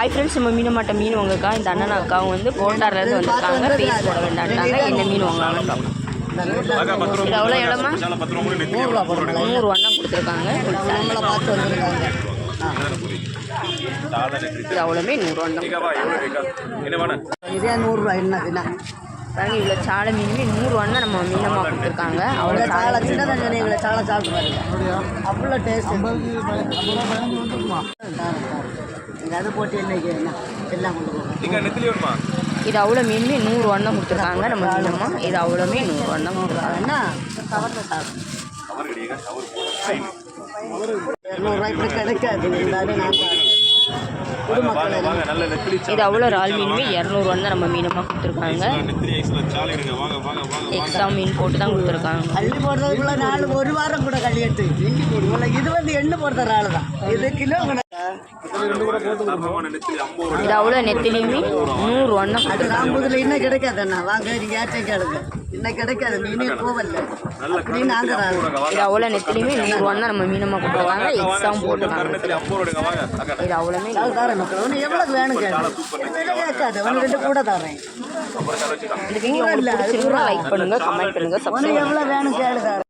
Hi friends, நம்ம மீன் மாட்ட மீன் வாங்கக்கா. இந்த அண்ணன் அக்காவும் வந்து போண்டார்லேருந்து வந்திருக்காங்க. பேஸ் போட வேண்டாட்டாங்க. என்ன மீன் வாங்கலாம்னு பார்க்கலாம். இது அவ்வளோ இடமா 100 வண்ணம் கொடுத்துருக்காங்க. இது அவ்வளோமே 100 வண்ணம் பாருங்க. இவ்வளோ சாலை மீனுமே 100 வண்ணம் நம்ம மீனமாக கொடுத்துருக்காங்க. அவ்வளோ சாலை சின்னதாக இவ்வளோ சாலை சாப்பிட்டு அவ்வளோ டேஸ்ட் அது போட்டு எல்லாம் கொண்டு போகலாம். இது அவ்வளோ மீனுமே 100 வண்ணம் கொடுத்துருக்காங்க நம்ம மீனம்மா. இது அவ்வளோமே 100 வண்ணம் கொடுத்துருக்காங்கன்னா கிடைக்காது. இது அவ்வளோ ரால் மீனுமே 200 வண்ணம் நம்ம மீனமாக கொடுத்துருக்காங்க. எக்ஸ்ட்ரா மீன் போட்டு தான் கொடுத்துருக்காங்க. அள்ளி போடுறதுக்குள்ள 1 வாரம் கூட கள்ளி எடுத்து இது வந்து எண்ணெய் போடுற ஆள் தான். இது கிலோ இது அவ்வளோ நெத்திலையுமே 100 வண்ணம். அது ராம்பூதில் இன்னும் கிடைக்காதுண்ணா. வாங்க நீங்கள் ஏற்றம் கேளுங்க. இன்னும் கிடைக்காது. மீனே போவல அப்படின்னு நாங்கள். இது அவ்வளோ நெத்திலையுமே 100 வண்ணம் நம்ம மீனமாக கொடுத்துருக்காங்க. எக்ஸ்ட்ராவும் போட்டுருக்காங்க. இது அவ்வளோமே தரேன் மக்கள். ஒன்று எவ்வளோக்கு வேணும் கேட்காது. ஒன்று 2 கூட தரேன். இந்த வீடியோ லைக் பண்ணுங்கள், கமெண்ட் பண்ணுங்கள், சப்ஸ்கிரைப். எவ்வளோ வேணும் கேளுங்க.